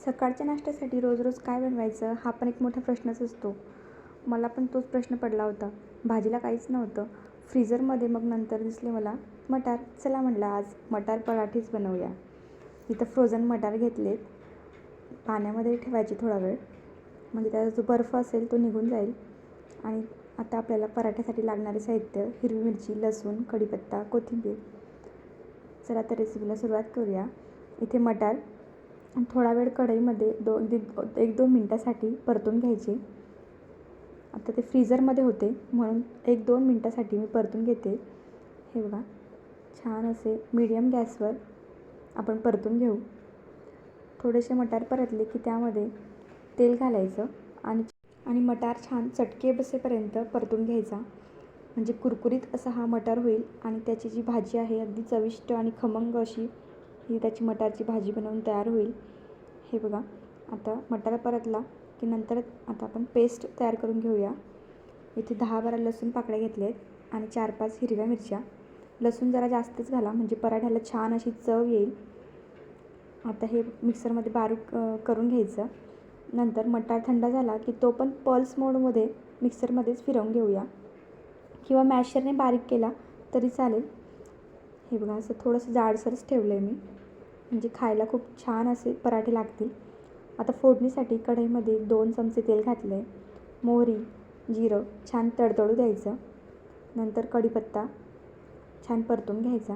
सकाळच्या नाश्त्यासाठी रोज रोज काय बनवायचं हा पण एक मोठा प्रश्नच असतो. मला पण तोच प्रश्न पडला होता. भाजीला काहीच नव्हतं. फ्रीझरमध्ये मग नंतर दिसले मला मटार. चला म्हटलं आज मटार पराठेच बनवूया. इथं फ्रोझन मटार घेतलेत. पाण्यामध्ये ठेवायचे थोडा वेळ, म्हणजे त्याचा जो बर्फ असेल तो निघून जाईल. आणि आता आपल्याला पराठ्यासाठी लागणारे साहित्य: हिरवी मिरची, लसूण, कढीपत्ता, कोथिंबीर. चला तर रेसिपीला सुरुवात करूया. इथे मटार थोडा वेळ कढईमध्ये 1-2 मिनटासाठी परतून घ्यायचे. आता ते फ्रीझरमध्ये होते म्हणून 1-2 मिनटासाठी मी परतून घेते. हे बघा, छान असे मीडियम गॅसवर आपण परतून घेऊ. थोडेसे मटार परतले की त्यामध्ये तेल घालायचं आणि मटार छान चटके बसेपर्यंत परतून घ्यायचा. म्हणजे कुरकुरीत असा हा मटार होईल आणि त्याची जी भाजी आहे अगदी चविष्ट आणि खमंग अशी ही त्याची मटारची भाजी बनवून तयार होईल. हे बघा, आता मटार परतला की नंतर आता आपण पेस्ट तयार करून घेऊया. इथे 10-12 लसूण पाकळ्या घेतल्या आहेत आणि 4-5 हिरव्या मिरच्या. लसूण जरा जास्तच घाला म्हणजे पराठ्याला छान अशी चव येईल. आता हे मिक्सरमध्ये बारीक करून घ्यायचं. नंतर मटार थंड झाला की तो पण पल्स मोडमध्ये मिक्सरमध्येच फिरवून घेऊया किंवा मॅशरने बारीक केला तरी चालेल. हे बघा, असं थोडंसं जाडसरच ठेवलं आहे मी, म्हणजे खायला खूप छान असे पराठे लागतील. आता फोडणीसाठी कढईमध्ये 2 चमचे तेल घातलं आहे. मोहरी, जिरं छान तडतडू द्यायचं. नंतर कढीपत्ता छान परतून घ्यायचा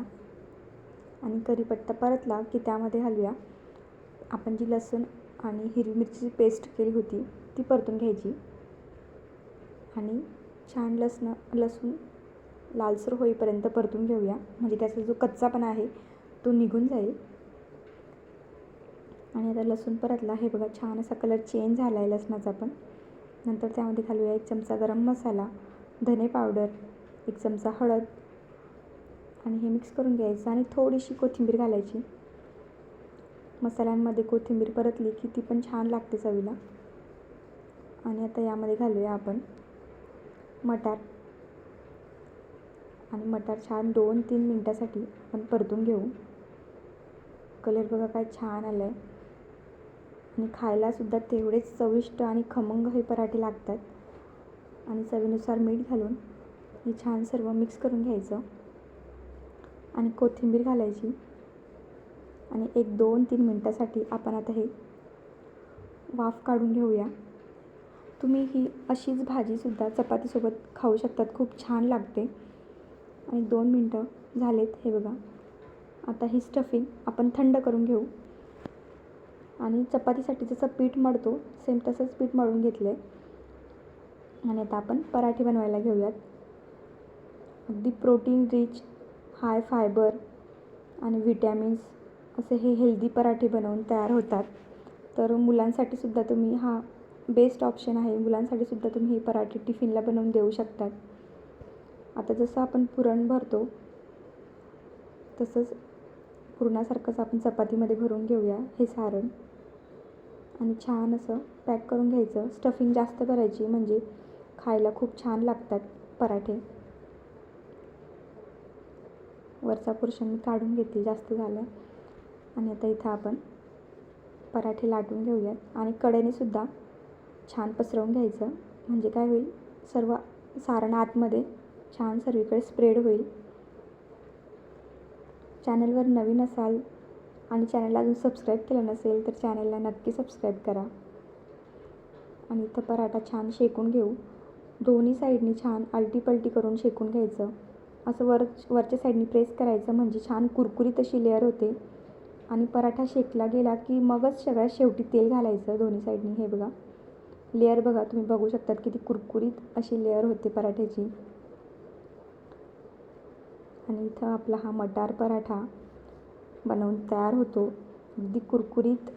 आणि कढीपत्ता परतला की त्यामध्ये घालूया आपण जी लसूण आणि हिरवी मिरचीची पेस्ट केली होती ती परतून घ्यायची आणि छान लसूण लालसर होईपर्यंत परतून घेऊया, म्हणजे त्याचा जो कच्चापणा आहे तो निघून जाईल. आणि आता लसूण परतला. हे बघा, छान असा कलर चेंज झाला आहे लसणाचा पण. नंतर त्यामध्ये घालूया 1 चमचा गरम मसाला, धने पावडर, 1 चमचा हळद आणि हे मिक्स करून घ्यायचं आणि थोडीशी कोथिंबीर घालायची. मसाल्यांमध्ये कोथिंबीर परतली की ती पण छान लागते चवीला. आणि आता यामध्ये घालूया आपण मटार आणि मटार छान 2-3 मिनटासाठी आपण परतून घेऊ. कलर बघा काय छान आला आहे आणि खायलासुद्धा तेवढेच चविष्ट आणि खमंग हे पराठे लागतात. आणि चवीनुसार मीठ घालून हे छान सर्व मिक्स करून घ्यायचं आणि कोथिंबीर घालायची आणि 1-2-3 मिनटासाठी आपण आता हे वाफ काढून घेऊया. तुम्ही ही अशीच भाजीसुद्धा चपातीसोबत खाऊ शकतात, खूप छान लागते. आणि 2 मिनटं झालेत. हे बघा, आता ही स्टफिंग आपण थंड करून घेऊ आणि चपातीसाठी जसं पीठ मळतो सेम तसंच पीठ मळून घेतलं आहे. आणि आता आपण पराठे बनवायला घेऊयात. अगदी प्रोटीन रिच, हाय फायबर आणि विटॅमिन्स असे हे हेल्दी पराठे बनवून तयार होतात. तर मुलांसाठीसुद्धा तुम्ही हा बेस्ट ऑप्शन आहे. मुलांसाठीसुद्धा तुम्ही हे पराठे टिफिनला बनवून देऊ शकतात. आता जसं आपण पुरण भरतो तसंच पुरणासारखंच आपण चपातीमध्ये भरून घेऊया हे सारण आणि छान असं पॅक करून घ्यायचं. स्टफिंग जास्त करायची म्हणजे खायला खूप छान लागतात पराठे. वरचा पोर्शन मी काढून घेते, जास्त झालं. आणि आता इथं आपण पराठे लाटून घेऊयात आणि कडेनेसुद्धा छान पसरवून घ्यायचं, म्हणजे काय होईल, सर्व सारण आतमध्ये छान सर्वीकडे स्प्रेड होईल. चॅनलवर नवीन असाल आणि चॅनलला अजून सबस्क्राईब केलं नसेल तर चॅनलला नक्की सबस्क्राईब करा. आणि इथं पराठा छान शेकून घेऊ. दोन्ही साईडनी छान आलटीपलटी करून शेकून घ्यायचं. असं वरच्या साईडनी प्रेस करायचं म्हणजे छान कुरकुरीत अशी लेअर होते. आणि पराठा शेकला गेला की मगच सगळ्यात शेवटी तेल घालायचं दोन्ही साईडनी. हे बघा, लेअर बघा, तुम्ही बघू शकतात किती कुरकुरीत अशी लेअर होते पराठ्याची. आणि इथं आपला हा मटार पराठा बनवून तयार होतो. अगदी कुरकुरीत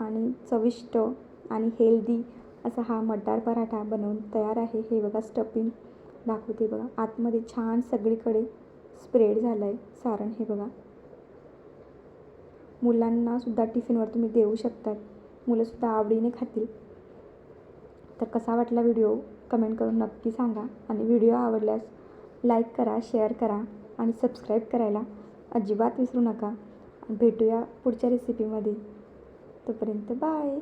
आणि चविष्ट आणि हेल्दी असा हा मटार पराठा बनवून तयार आहे. हे बघा, स्टफिंग दाखवते बघा, आतमध्ये छान सगळीकडे स्प्रेड झालं आहे सारण. हे बघा, मुलांनासुद्धा टिफिनवर तुम्ही देऊ शकतात, मुलंसुद्धा आवडीने खातील. तर कसा वाटला व्हिडिओ कमेंट करून नक्की सांगा. आणि व्हिडिओ आवडल्यास लाईक करा, शेअर करा आणि सबस्क्राईब करायला अजिबात विसरू नका. भेटूया पुढच्या रेसिपीमध्ये. तोपर्यंत बाय.